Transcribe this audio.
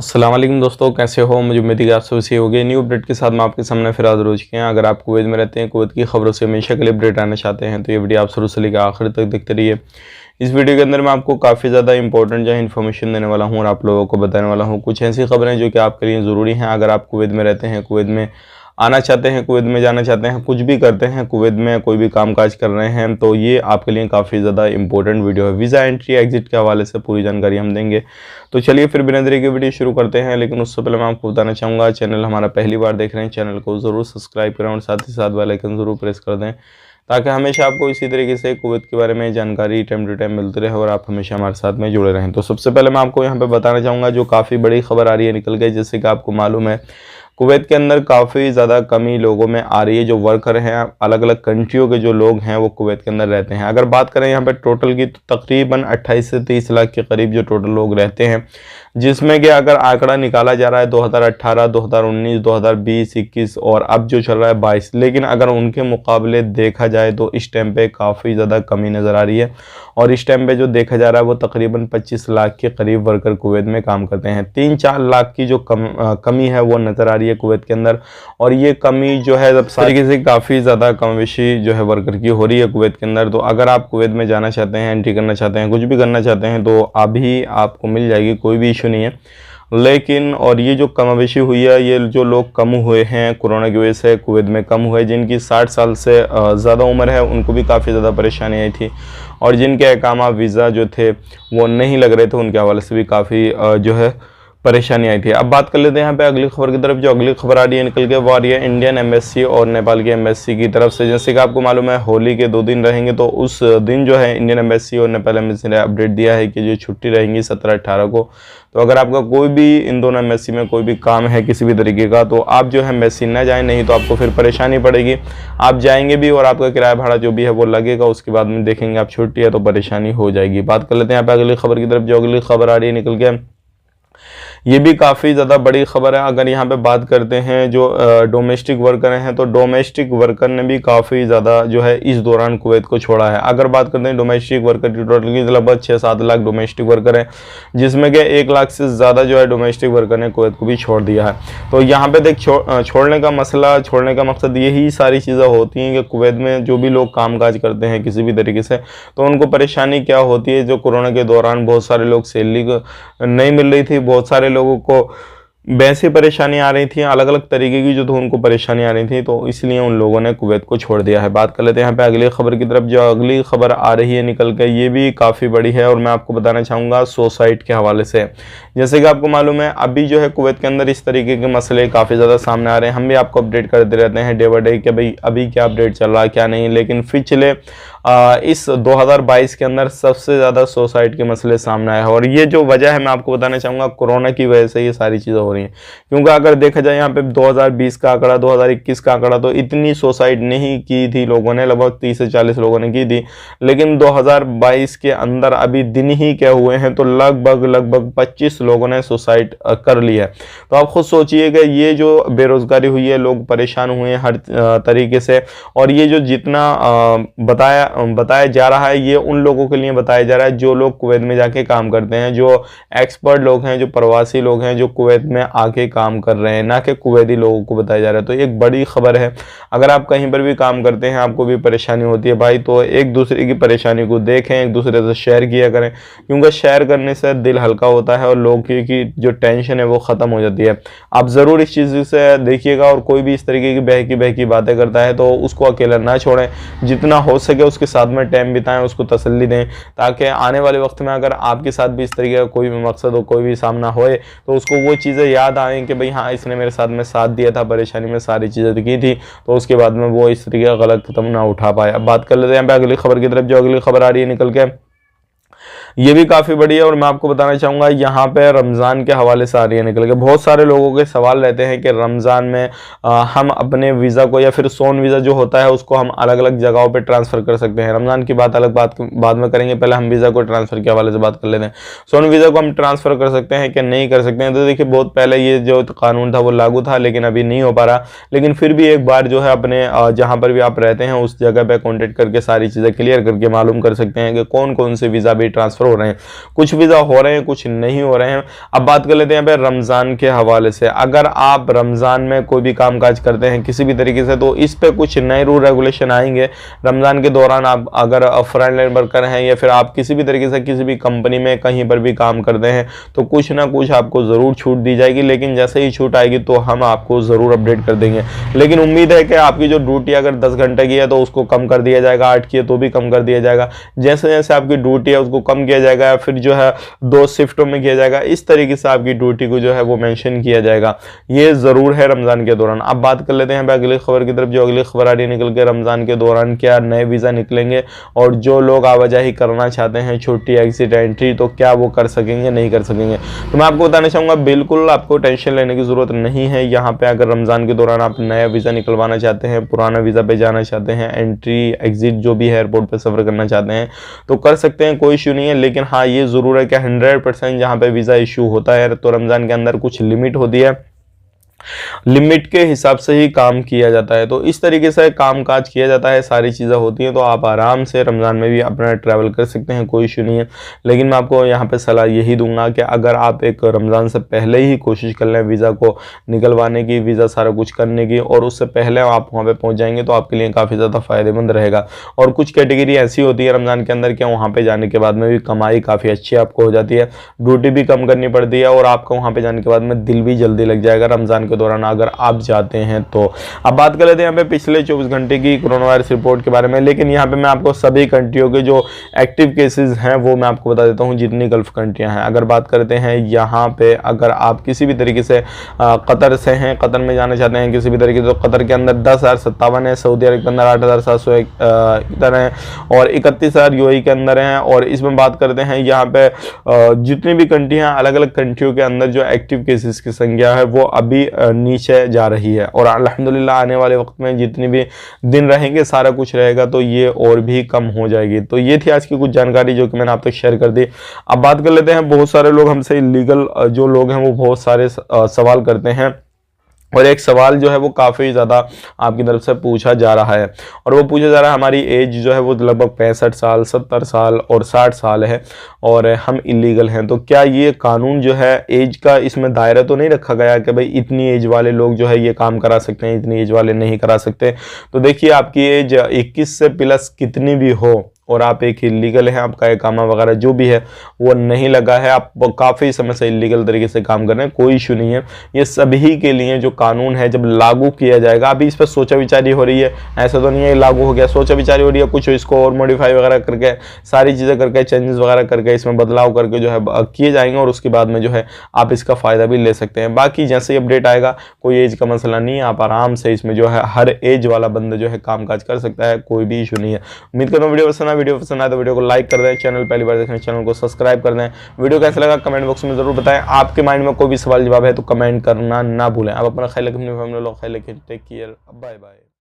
अस्सलाम वालेकुम दोस्तों, कैसे हो। मुझे उम्मीद है कि आप सब सही हो गए। न्यू अपडेट के साथ मैं आपके सामने फिर हाजिर हो चुके हैं। अगर आप कुवैत में रहते हैं, कुवैत की खबरों से हमेशा के लिए अपडेट आना चाहते हैं तो ये वीडियो आप शुरू से लेकर आखिर तक देखते रहिए। इस वीडियो के अंदर मैं आपको काफ़ी ज़्यादा इंपॉर्टेंट जो है इन्फॉर्मेशन देने वाला हूँ और आप लोगों को बताने वाला हूँ कुछ ऐसी खबरें जो कि आपके लिए ज़रूरी हैं। अगर आप कुवैत में रहते हैं, कुवैत में आना चाहते हैं, कुवैत में जाना चाहते हैं, कुछ भी करते हैं, कुवैत में कोई भी कामकाज कर रहे हैं, तो ये आपके लिए काफ़ी ज़्यादा इंपॉर्टेंट वीडियो है। वीज़ा एंट्री एग्जिट के हवाले से पूरी जानकारी हम देंगे। तो चलिए फिर बिना देरी के वीडियो शुरू करते हैं। लेकिन उससे पहले मैं आपको बताना चाहूँगा, चैनल हमारा पहली बार देख रहे हैं, चैनल को ज़रूर सब्सक्राइब करें और साथ ही साथ बेल आइकन ज़रूर प्रेस कर दें ताकि हमेशा आपको इसी तरीके से कुवैत के बारे में जानकारी टाइम टू टाइम मिलती रहे और आप हमेशा हमारे साथ में जुड़े रहें। तो सबसे पहले मैं आपको यहाँ पे बताना चाहूँगा जो काफ़ी बड़ी खबर आ रही है निकल के, जैसे कि आपको मालूम है कुवैत के अंदर काफ़ी ज़्यादा कमी लोगों में आ रही है। जो वर्कर हैं, अलग अलग कंट्रियों के जो लोग हैं वो कुवैत के अंदर रहते हैं। अगर बात करें यहाँ पे टोटल की, तो तकरीबन 28 से 30 लाख के करीब जो टोटल लोग रहते हैं, जिसमें कि अगर आंकड़ा निकाला जा रहा है 2018, 2019, 2020, 21 और अब जो चल रहा है 22, लेकिन अगर उनके मुकाबले देखा जाए तो इस टाइम पे काफ़ी ज़्यादा कमी नज़र आ रही है। और इस टाइम पे जो देखा जा रहा है वो तकरीबन 25 लाख के करीब वर्कर कुवैत में काम करते हैं। 3-4 लाख की जो कमी है वो नज़र आ रही है कुवैत के अंदर। और ये कमी जो है जब तरीके से काफ़ी ज़्यादा कमोबेशी जो है वर्कर की हो रही है कुवैत के अंदर। तो अगर आप कुवैत में जाना चाहते हैं, एंट्री करना चाहते हैं, कुछ भी करना चाहते हैं, तो अभी आपको मिल जाएगी, कोई भी इशू नहीं है। लेकिन और ये जो कमोबेशी हुई है, ये जो लोग कम हुए हैं कोरोना की वजह से, कुवैत में कम हुए, जिनकी 60 साल से ज़्यादा उम्र है, उनको भी काफ़ी ज़्यादा परेशानी आई थी। और जिनके इकामा वीज़ा जो थे वो नहीं लग रहे थे, उनके हवाले से भी काफ़ी जो है परेशानी आई थी। अब बात कर लेते हैं यहाँ पे अगली खबर की तरफ। जो अगली खबर आ रही है निकल के, वो आ रही है इंडियन एम्बेसी और नेपाल की एम्बेसी की तरफ से। जैसे कि आपको मालूम है होली के 2 दिन रहेंगे, तो उस दिन जो है इंडियन एम्बेसी और नेपाल एम्बेसी ने अपडेट दिया है कि जो छुट्टी रहेंगी 17-18 को। तो अगर आपका कोई भी इन दोनों एम्बेसी में कोई भी काम है किसी भी तरीके का, तो आप जो है एम्बेसी ना जाएं, नहीं तो आपको फिर परेशानी पड़ेगी। आप जाएंगे भी और आपका किराया भाड़ा जो भी है वो लगेगा, उसके बाद में देखेंगे आप छुट्टी है तो परेशानी हो जाएगी। बात कर लेते हैं यहाँ पे अगली खबर की तरफ। जो अगली खबर आ रही है निकल के, ये भी काफ़ी ज़्यादा बड़ी खबर है। अगर यहाँ पे बात करते हैं जो डोमेस्टिक वर्कर हैं, तो डोमेस्टिक वर्कर ने भी काफ़ी ज़्यादा जो है इस दौरान कुवैत को छोड़ा है। अगर बात करते हैं डोमेस्टिक वर्कर की, टोटल की लगभग 6-7 लाख डोमेस्टिक वर्कर हैं, जिसमें कि 1 लाख से ज़्यादा जो है डोमेस्टिक वर्कर ने कुवैत को भी छोड़ दिया है। तो यहाँ पे देख छोड़ने का मसला, छोड़ने का मकसद यही सारी चीज़ें होती हैं कि कुवैत में जो भी लोग कामकाज करते हैं किसी भी तरीके से, तो उनको परेशानी क्या होती है। जो कोरोना के दौरान बहुत सारे लोग सैलरी नहीं मिल रही थी, बहुत सारे लोगों को वैसे परेशानी आ रही थी, अलग अलग तरीके की जो तो उनको परेशानी आ रही थी, तो इसलिए उन लोगों ने कुवैत को छोड़ दिया है। बात कर लेते हैं यहाँ पे अगली खबर की तरफ। जो अगली खबर आ रही है निकल के, ये भी काफ़ी बड़ी है और मैं आपको बताना चाहूँगा सुसाइड के हवाले से। जैसे कि आपको मालूम है अभी जो है कुवैत के अंदर इस तरीके के मसले काफ़ी ज़्यादा सामने आ रहे हैं। हम भी आपको अपडेट करते रहते हैं डे बाई डे कि भाई अभी क्या अपडेट चल रहा है क्या नहीं। लेकिन पिछले इस 2022 के अंदर सबसे ज़्यादा सुसाइड के मसले सामने आए हैं और ये जो वजह है मैं आपको बताना चाहूँगा, कोरोना की वजह से ये सारी चीज़ें हो रही हैं। क्योंकि अगर देखा जाए यहाँ पे 2020 का आंकड़ा, 2021 का आंकड़ा, तो इतनी सुसाइड नहीं की थी लोगों ने, लगभग 30 से 40 लोगों ने की थी। लेकिन 2022 के अंदर अभी दिन ही क्या हुए हैं तो लगभग 25 लोगों ने सुसाइड कर लिया है। तो आप खुद सोचिएगा ये जो बेरोजगारी हुई है, लोग परेशान हुए हैं हर तरीके से। और ये जो जितना बताया जा रहा है, ये उन लोगों के लिए बताया जा रहा है जो लोग कुवैत में जाके काम करते हैं, जो एक्सपर्ट लोग हैं, जो प्रवासी लोग हैं, जो कुवैत में आके काम कर रहे हैं, ना कि कुवैती लोगों को बताया जा रहा है। तो एक बड़ी खबर है। अगर आप कहीं पर भी काम करते हैं, आपको भी परेशानी होती है भाई, तो एक दूसरे की परेशानी को देखें, एक दूसरे से शेयर किया करें, क्योंकि शेयर करने से दिल हल्का होता है और लोगों की जो टेंशन है वो ख़त्म हो जाती है। आप ज़रूर इस चीज़ से देखिएगा और कोई भी इस तरीके की बहकी बातें करता है तो उसको अकेला ना छोड़ें, जितना हो सके उसके साथ में टाइम बिताएं, उसको तसल्ली दें, ताकि आने वाले वक्त में अगर आपके साथ भी इस तरीके का कोई भी मकसद हो, कोई भी सामना होए, तो उसको वो चीज़ें याद आएँ कि भाई हाँ इसने मेरे साथ में साथ दिया था, परेशानी में सारी चीज़ें की थी, तो उसके बाद में वो इस तरीके का गलत कदम ना उठा पाए। अब बात कर लेते हैं यहाँ पे अगली खबर की तरफ। जो अगली खबर आ रही है निकल के, ये भी काफ़ी बड़ी है और मैं आपको बताना चाहूँगा यहाँ पे रमज़ान के हवाले से आ रही है निकल के। बहुत सारे लोगों के सवाल रहते हैं कि रमज़ान में हम अपने वीज़ा को या फिर सोन वीज़ा जो होता है उसको हम अलग अलग जगहों पे ट्रांसफ़र कर सकते हैं। रमज़ान की बात अलग बात बाद में करेंगे, पहले हम वीज़ा को ट्रांसफ़र के हवाले से बात कर लेते हैं। सोन वीज़ा को हम ट्रांसफ़र कर सकते हैं कि नहीं कर सकते हैं। तो देखिए बहुत पहले ये जो कानून था वो लागू था, लेकिन अभी नहीं हो पा रहा। लेकिन फिर भी एक बार जो है अपने जहाँ पर भी आप रहते हैं उस जगह पर कॉन्टेक्ट करके सारी चीज़ें क्लियर करके मालूम कर सकते हैं कि कौन कौन से वीज़ा भी ट्रांसफ़र ट्रांसफ़र हो रहे हैं, कुछ वीज़ा हो रहे हैं, कुछ नहीं हो रहे हैं। अब बात कर लेते हैं यहाँ पे रमज़ान के हवाले से। अगर आप रमज़ान में कोई भी कामकाज करते हैं किसी भी तरीके से, तो इस पे कुछ नए रूल रेगुलेशन आएंगे रमज़ान के दौरान। आप अगर फ्रंट लाइन वर्कर हैं या फिर आप किसी भी तरीके से किसी भी कंपनी में कहीं पर भी काम करते हैं, तो कुछ ना कुछ आपको ज़रूर छूट दी जाएगी। लेकिन जैसे ही छूट आएगी तो हम आपको ज़रूर अपडेट कर देंगे। लेकिन उम्मीद है कि आपकी जो ड्यूटी अगर 10 घंटे की है तो उसको कम कर दिया जाएगा, 8 की है तो भी कम कर दिया जाएगा। जैसे जैसे आपकी ड्यूटी है उसको कम किया जाएगा, फिर जो है 2 शिफ्टों में किया जाएगा। इस तरीके से आपकी ड्यूटी को जो है वो मेंशन किया जाएगा, ये ज़रूर है रमज़ान के दौरान। अब बात कर लेते हैं अगली खबर की तरफ। जो अगली खबर आ रही है निकल के, रमज़ान के दौरान क्या नए वीज़ा निकलेंगे और जो लोग आवाजाही करना चाहते हैं छोटी एग्जिट एंट्री, तो क्या वो कर सकेंगे, नहीं कर सकेंगे। तो मैं आपको बताना चाहूँगा बिल्कुल आपको टेंशन लेने की ज़रूरत नहीं है। यहाँ पे अगर रमज़ान के दौरान आप नया वीज़ा निकलवाना चाहते हैं, पुराना वीज़ा पे जाना चाहते हैं, एंट्री एग्जिट जो भी है एयरपोर्ट पे सफ़र करना चाहते हैं तो कर सकते हैं, कोई इशू नहीं है। लेकिन हाँ ये ज़रूर है कि 100% जहाँ पे वीज़ा इशू होता है तो रमज़ान के अंदर कुछ लिमिट होती है, लिमिट के हिसाब से ही काम किया जाता है। तो इस तरीके से काम काज किया जाता है, सारी चीज़ें होती हैं। तो आप आराम से रमज़ान में भी अपना ट्रैवल कर सकते हैं, कोई इशू नहीं है। लेकिन मैं आपको यहाँ पे सलाह यही दूंगा कि अगर आप एक रमज़ान से पहले ही कोशिश कर लें वीज़ा को निकलवाने की, वीज़ा सारा कुछ करने की, और उससे पहले आप वहाँ पर पहुँच जाएंगे तो आपके लिए काफ़ी ज़्यादा फ़ायदेमंद रहेगा। और कुछ कैटेगरी ऐसी होती है रमज़ान के अंदर कि वहाँ पर जाने के बाद में भी कमाई काफ़ी अच्छी आपको हो जाती है, ड्यूटी भी कम करनी पड़ती है और आपको वहाँ पर जाने के बाद में दिल भी जल्दी लग जाएगा रमज़ान के दौरान अगर आप जाते हैं तो। अब बात कर लेते हैं यहाँ पे पिछले 24 घंटे की कोरोना वायरस रिपोर्ट के बारे में। लेकिन यहाँ पे मैं आपको सभी कंट्रियों के जो एक्टिव केसेस हैं वो मैं आपको बता देता हूँ, जितनी गल्फ कंट्रियां हैं। अगर बात करते हैं यहाँ पे, अगर आप किसी भी तरीके से कतर से हैं, कतर में जाना चाहते हैं किसी भी तरीके से, तो कतर के अंदर 10,057 है, सऊदी अरब के अंदर 8,701 इधर हैं, और 31,000 यूएई के अंदर हैं। और इसमें बात करते हैं यहाँ पे जितनी भी कंट्रियाँ, अलग अलग कंट्रियों के अंदर जो एक्टिव केसेस की संख्या है वो अभी नीचे जा रही है। और अल्हम्दुलिल्लाह आने वाले वक्त में जितने भी दिन रहेंगे सारा कुछ रहेगा तो ये और भी कम हो जाएगी। तो ये थी आज की कुछ जानकारी जो कि मैंने आप तक शेयर कर दी। अब बात कर लेते हैं, बहुत सारे लोग हमसे इलीगल जो लोग हैं वो बहुत सारे सवाल करते हैं, और एक सवाल जो है वो काफ़ी ज़्यादा आपकी तरफ से पूछा जा रहा है, और वो पूछा जा रहा है हमारी एज जो है वो लगभग 65 साल, 70 साल और 60 साल है और हम इलीगल हैं। तो क्या ये कानून जो है एज का इसमें दायरा तो नहीं रखा गया कि भाई इतनी एज वाले लोग जो है ये काम करा सकते हैं, इतनी एज वाले नहीं करा सकते। तो देखिए आपकी एज 21 से प्लस कितनी भी हो और आप एक इलीगल हैं, आपका इकामा वगैरह जो भी है वो नहीं लगा है, आप काफ़ी समय से इलीगल तरीके से काम कर रहे हैं, कोई इशू नहीं है। ये सभी के लिए जो कानून है जब लागू किया जाएगा, अभी इस पर सोचा विचारी हो रही है, ऐसा तो नहीं है लागू हो गया, सोचा विचारी हो रही है, कुछ इसको और मॉडिफाई वगैरह करके सारी चीज़ें करके चेंजेस वगैरह करके इसमें बदलाव करके जो है किए जाएंगे, और उसके बाद में जो है आप इसका फ़ायदा भी ले सकते हैं। बाकी जैसे ही अपडेट आएगा, कोई एज का मसला नहीं है, आप आराम से इसमें जो है हर एज वाला बंदा जो है काम काज कर सकता है, कोई भी इशू नहीं है। उम्मीद करता हूँ वीडियो पसंद आए तो वीडियो को लाइक कर दें, चैनल पहली बार देखने चैनल को सब्सक्राइब कर दें। वीडियो कैसा लगा कमेंट बॉक्स में जरूर बताएं। आपके माइंड में कोई भी सवाल जवाब है तो कमेंट करना ना भूलें। आप अपना ख्याल रखें, अपनी फैमिली लोग ख्याल रखें। Take care, bye bye.